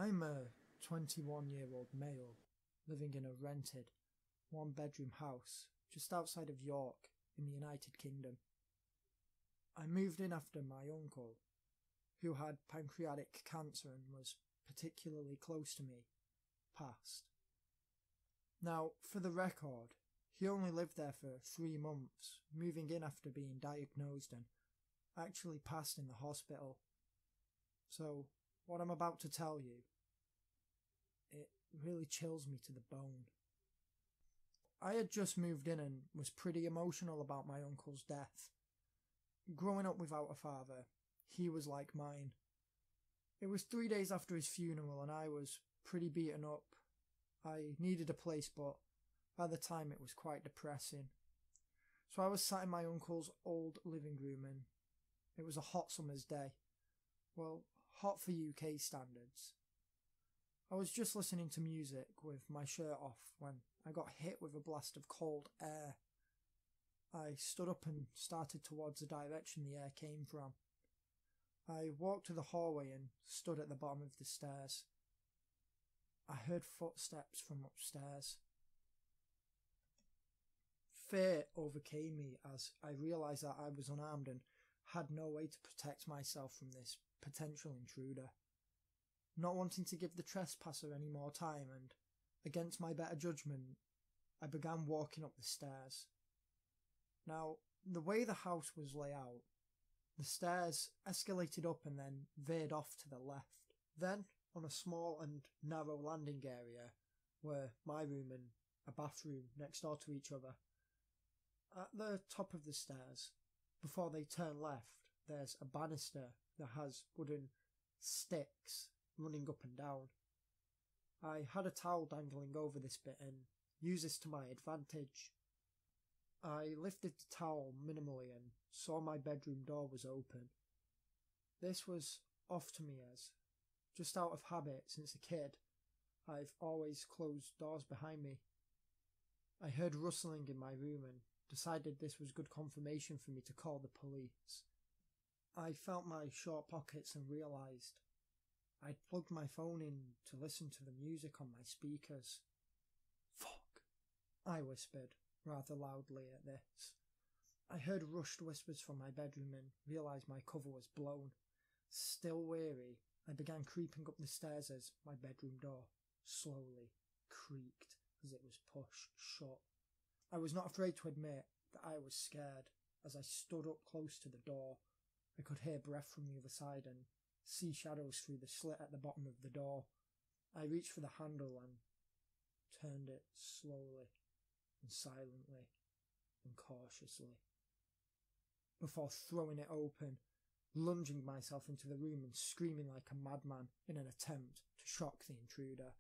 I'm a 21-year-old male living in a rented, one-bedroom house just outside of York in the United Kingdom. I moved in after my uncle, who had pancreatic cancer and was particularly close to me, passed. Now, for the record, he only lived there for 3 months, moving in after being diagnosed and actually passed in the hospital. So, what I'm about to tell you, it really chills me to the bone. I had just moved in and was pretty emotional about my uncle's death. Growing up without a father, he was like mine. It was 3 days after his funeral and I was pretty beaten up. I needed a place, but by the time it was quite depressing. So I was sat in my uncle's old living room and it was a hot summer's day. Well, hot for UK standards. I was just listening to music with my shirt off when I got hit with a blast of cold air. I stood up and started towards the direction the air came from. I walked to the hallway and stood at the bottom of the stairs. I heard footsteps from upstairs. Fear overcame me as I realised that I was unarmed and had no way to protect myself from this potential intruder. Not wanting to give the trespasser any more time and, against my better judgment, I began walking up the stairs. Now, the way the house was laid out, the stairs escalated up and then veered off to the left. Then, on a small and narrow landing area, were my room and a bathroom next door to each other. At the top of the stairs, before they turn left, there's a banister that has wooden sticks running up and down. I had a towel dangling over this bit and used this to my advantage. I lifted the towel minimally and saw my bedroom door was open. This was off to me as, just out of habit since a kid, I've always closed doors behind me. I heard rustling in my room and decided this was good confirmation for me to call the police. I felt my short pockets and realised I'd plugged my phone in to listen to the music on my speakers. "Fuck," I whispered, rather loudly at this. I heard rushed whispers from my bedroom and realised my cover was blown. Still weary, I began creeping up the stairs as my bedroom door slowly creaked as it was pushed shut. I was not afraid to admit that I was scared. As I stood up close to the door, I could hear breath from the other side and see shadows through the slit at the bottom of the door. I reached for the handle and turned it slowly and silently and cautiously, before throwing it open, lunging myself into the room and screaming like a madman in an attempt to shock the intruder.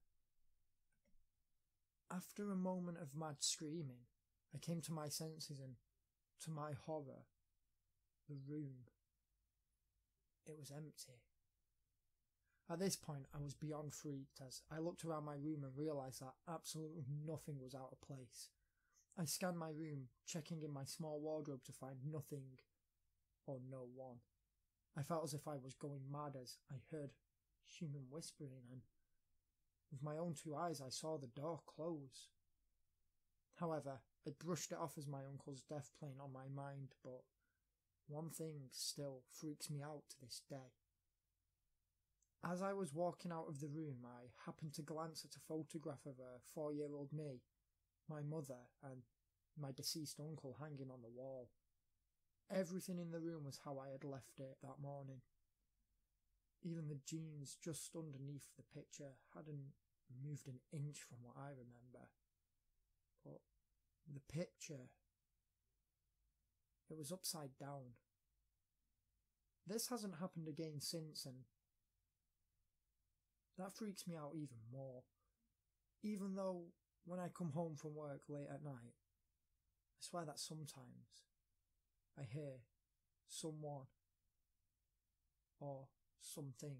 After a moment of mad screaming, I came to my senses and, to my horror, the room, it was empty. At this point, I was beyond freaked as I looked around my room and realised that absolutely nothing was out of place. I scanned my room, checking in my small wardrobe to find nothing or no one. I felt as if I was going mad as I heard human whispering and with my own 2 eyes I saw the door close. However, I brushed it off as my uncle's death playing on my mind, but one thing still freaks me out to this day. As I was walking out of the room, I happened to glance at a photograph of a 4-year-old me, my mother, and my deceased uncle hanging on the wall. Everything in the room was how I had left it that morning. Even the jeans just underneath the picture hadn't moved an inch from what I remember. But the picture, it was upside down. This hasn't happened again since, and that freaks me out even more. Even though when I come home from work late at night, I swear that sometimes I hear someone or something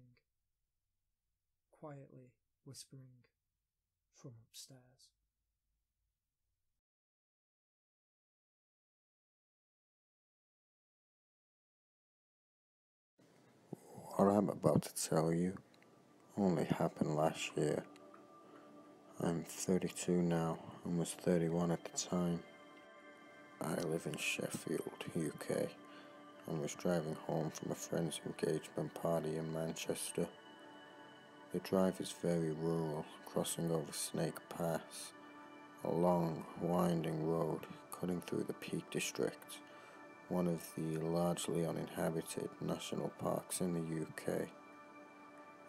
quietly whispering from upstairs. What I'm about to tell you only happened last year. I'm 32 now and was 31 at the time. I live in Sheffield, UK, and was driving home from a friend's engagement party in Manchester. The drive is very rural, crossing over Snake Pass, a long, winding road cutting through the Peak District, one of the largely uninhabited national parks in the UK.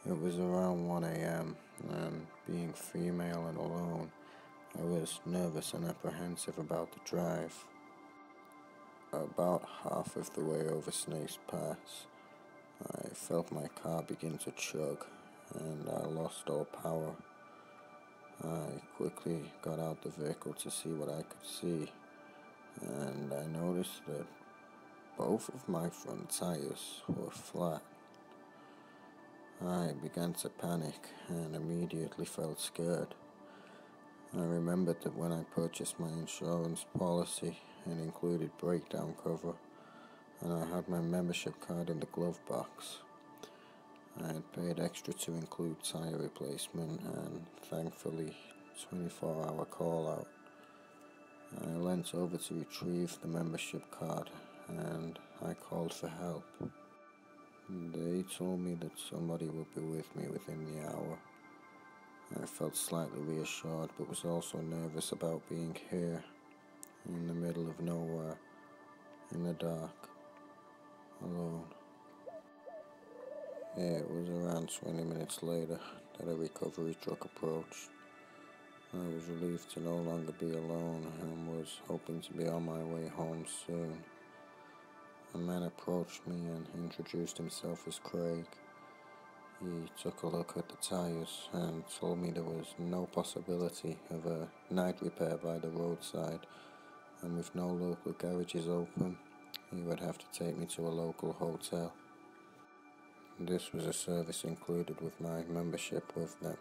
It was around 1 a.m, and being female and alone, I was nervous and apprehensive about the drive. About half of the way over Snake's Pass, I felt my car begin to chug, and I lost all power. I quickly got out the vehicle to see what I could see, and I noticed that both of my front tires were flat. I began to panic and immediately felt scared. I remembered that when I purchased my insurance policy, it included breakdown cover, and I had my membership card in the glove box. I had paid extra to include tire replacement and, thankfully, 24-hour call-out. I leant over to retrieve the membership card, and I called for help. They told me that somebody would be with me within the hour. I felt slightly reassured, but was also nervous about being here, in the middle of nowhere, in the dark, alone. It was around 20 minutes later that a recovery truck approached. I was relieved to no longer be alone and was hoping to be on my way home soon. A man approached me and introduced himself as Craig. He took a look at the tires and told me there was no possibility of a night repair by the roadside, and with no local garages open, he would have to take me to a local hotel. This was a service included with my membership with them,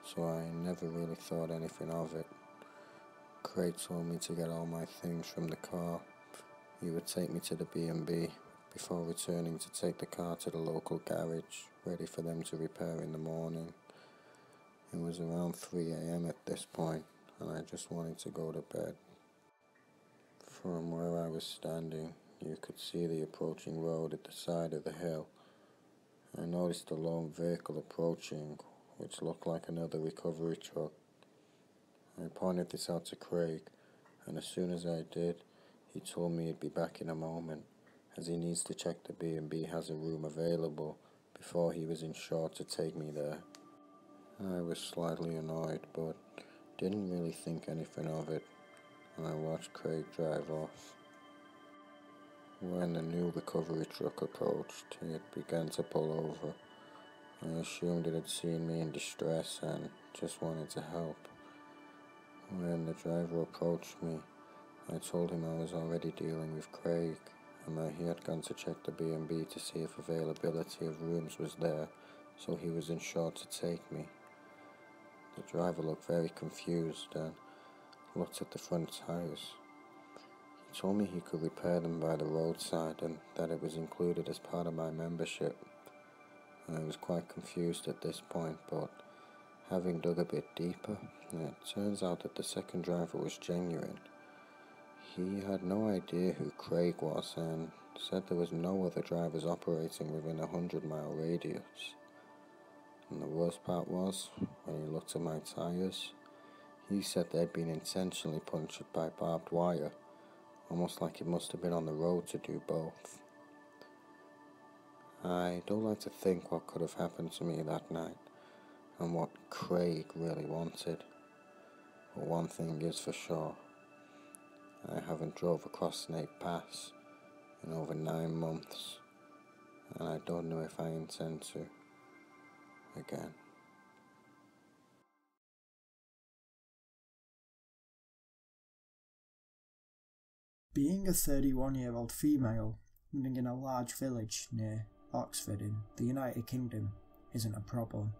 so I never really thought anything of it. Craig told me to get all my things from the car. He would take me to the B&B before returning to take the car to the local garage, ready for them to repair in the morning. It was around 3 a.m. at this point, and I just wanted to go to bed. From where I was standing, you could see the approaching road at the side of the hill. I noticed a lone vehicle approaching, which looked like another recovery truck. I pointed this out to Craig, and as soon as I did, he told me he'd be back in a moment, as he needs to check the B&B has a room available before he was insured to take me there. I was slightly annoyed, but didn't really think anything of it, and I watched Craig drive off. When the new recovery truck approached, it began to pull over. I assumed it had seen me in distress and just wanted to help. When the driver approached me, I told him I was already dealing with Craig, and that he had gone to check the B&B to see if availability of rooms was there, so he was insured to take me. The driver looked very confused and looked at the front tires. He told me he could repair them by the roadside and that it was included as part of my membership. I was quite confused at this point, but having dug a bit deeper, it turns out that the second driver was genuine. He had no idea who Craig was and said there was no other drivers operating within a 100-mile radius. And the worst part was, when he looked at my tires, he said they'd been intentionally punctured by barbed wire, almost like it must have been on the road to do both. I don't like to think what could have happened to me that night, and what Craig really wanted. But one thing is for sure, I haven't drove across Snake Pass in over 9 months, and I don't know if I intend to again. Being a 31-year-old female living in a large village near Oxford in the United Kingdom isn't a problem.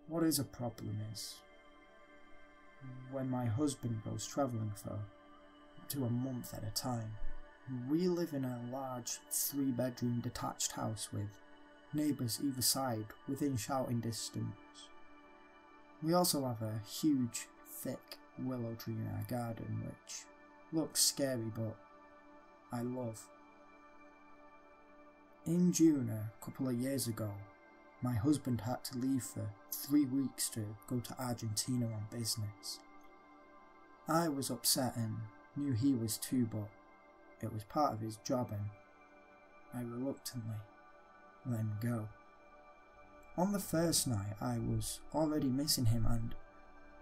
What is a problem is when my husband goes travelling for up to a month at a time. We live in a large 3-bedroom detached house with neighbours either side within shouting distance. We also have a huge, thick willow tree in our garden which looks scary but I love. In June a couple of years ago, my husband had to leave for 3 weeks to go to Argentina on business. I was upset and knew he was too, but it was part of his job and I reluctantly let him go. On the first night I was already missing him, and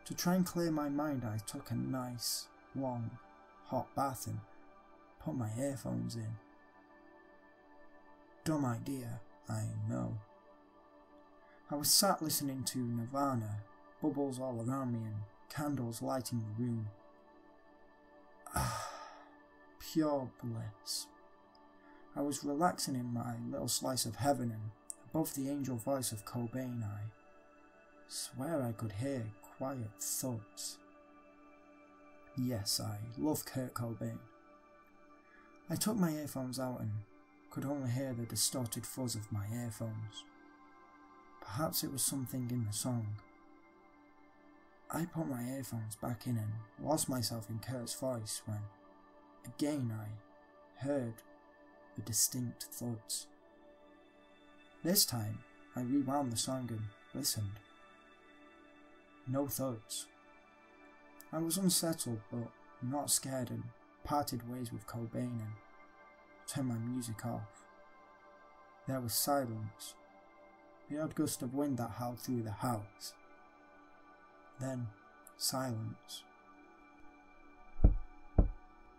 to try and clear my mind I took a nice, long, hot bath and put my earphones in. Dumb idea, I know. I was sat listening to Nirvana, bubbles all around me and candles lighting the room. Pure bliss. I was relaxing in my little slice of heaven, and above the angel voice of Cobain I swear I could hear quiet thuds. Yes, I love Kurt Cobain. I took my earphones out and could only hear the distorted fuzz of my earphones. Perhaps it was something in the song. I put my earphones back in and lost myself in Kurt's voice when, again, I heard the distinct thuds. This time, I rewound the song and listened. No thuds. I was unsettled but not scared and parted ways with Cobain and turned my music off. There was silence, the odd gust of wind that howled through the house. Then silence.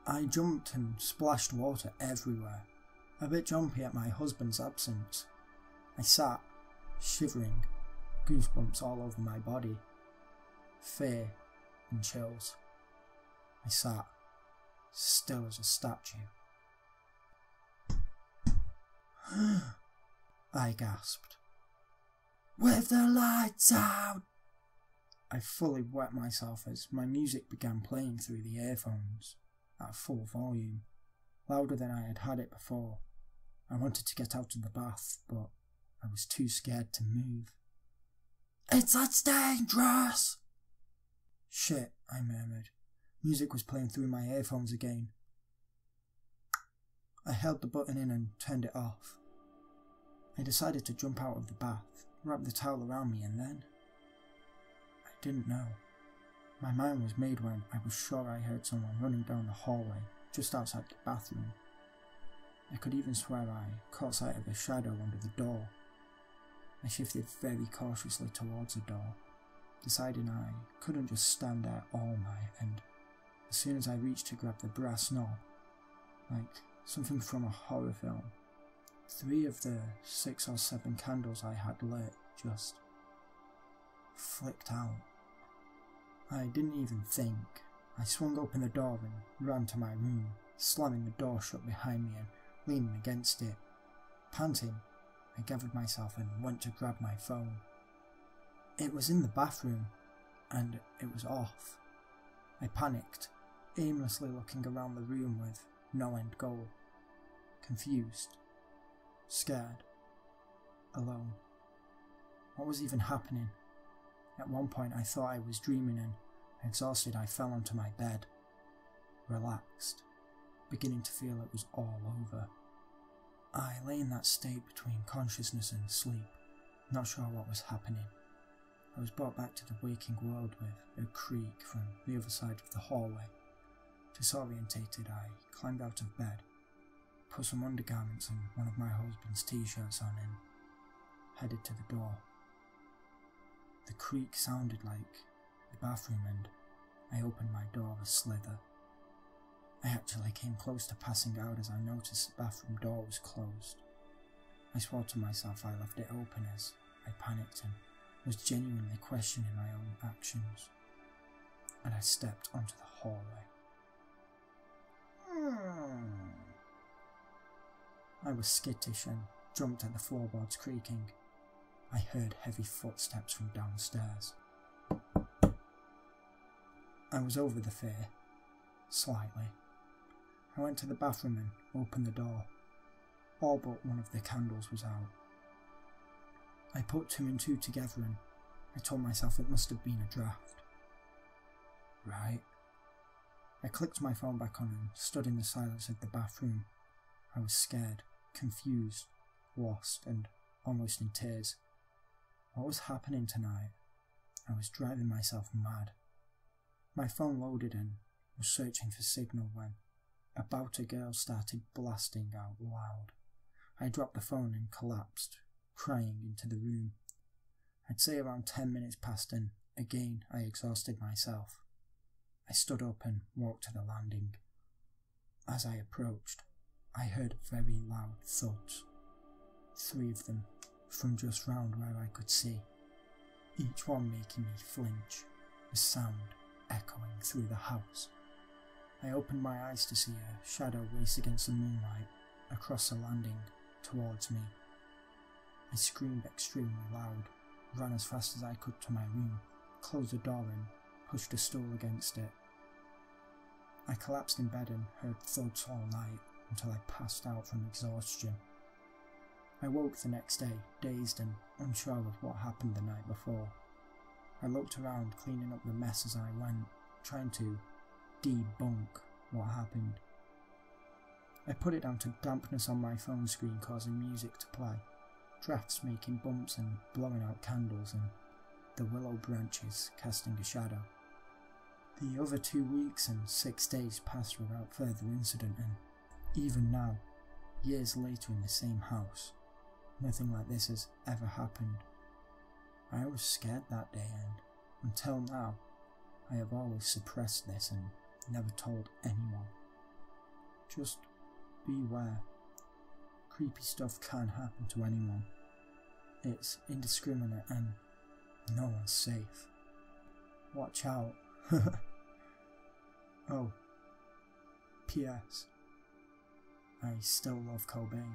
I jumped and splashed water everywhere, a bit jumpy at my husband's absence. I sat, shivering, goosebumps all over my body, fear and chills. I sat, still as a statue. I gasped. With the lights out! I fully wet myself as my music began playing through the earphones, at full volume, louder than I had had it before. I wanted to get out of the bath, but I was too scared to move. It's dangerous! Shit, I murmured. Music was playing through my earphones again. I held the button in and turned it off. I decided to jump out of the bath, wrap the towel around me, and then... I didn't know. My mind was made when I was sure I heard someone running down the hallway just outside the bathroom. I could even swear I caught sight of a shadow under the door. I shifted very cautiously towards the door, deciding I couldn't just stand there all night, and as soon as I reached to grab the brass knob, like something from a horror film, 3 of the 6 or 7 candles I had lit just flicked out. I didn't even think. I swung open the door and ran to my room, slamming the door shut behind me and leaning against it. Panting, I gathered myself and went to grab my phone. It was in the bathroom, and it was off. I panicked, aimlessly looking around the room with no end goal. Confused, scared, alone. What was even happening? At one point I thought I was dreaming, and exhausted I fell onto my bed, relaxed, beginning to feel it was all over. I lay in that state between consciousness and sleep, not sure what was happening. I was brought back to the waking world with a creak from the other side of the hallway. Disorientated, I climbed out of bed, put some undergarments and one of my husband's t-shirts on and headed to the door. The creak sounded like the bathroom, and I opened my door a slither. I actually came close to passing out as I noticed the bathroom door was closed. I swore to myself I left it open as I panicked and was genuinely questioning my own actions, and I stepped onto the hallway. I was skittish and jumped at the floorboards creaking. I heard heavy footsteps from downstairs. I was over the fear, slightly. I went to the bathroom and opened the door. All but one of the candles was out. I put 2 and 2 together and I told myself it must have been a draft. Right. I clicked my phone back on and stood in the silence of the bathroom. I was scared, confused, lost, and almost in tears. What was happening tonight? I was driving myself mad. My phone loaded and was searching for signal when About a Girl started blasting out loud. I dropped the phone and collapsed, crying into the room. I'd say around 10 minutes passed and again I exhausted myself. I stood up and walked to the landing. As I approached, I heard very loud thuds. 3 of them from just round where I could see, each one making me flinch, the sound echoing through the house. I opened my eyes to see a shadow race against the moonlight across the landing towards me. I screamed extremely loud, ran as fast as I could to my room, closed the door and pushed a stool against it. I collapsed in bed and heard thuds all night until I passed out from exhaustion. I woke the next day, dazed and unsure of what happened the night before. I looked around, cleaning up the mess as I went, trying to debunk what happened. I put it down to dampness on my phone screen causing music to play, drafts making bumps and blowing out candles, and the willow branches casting a shadow. The other 2 weeks and 6 days passed without further incident, and even now, years later in the same house, nothing like this has ever happened. I was scared that day, and until now, I have always suppressed this and never told anyone. Just beware. Creepy stuff can happen to anyone. It's indiscriminate and no one's safe. Watch out. Oh, P.S. I still love Cobain.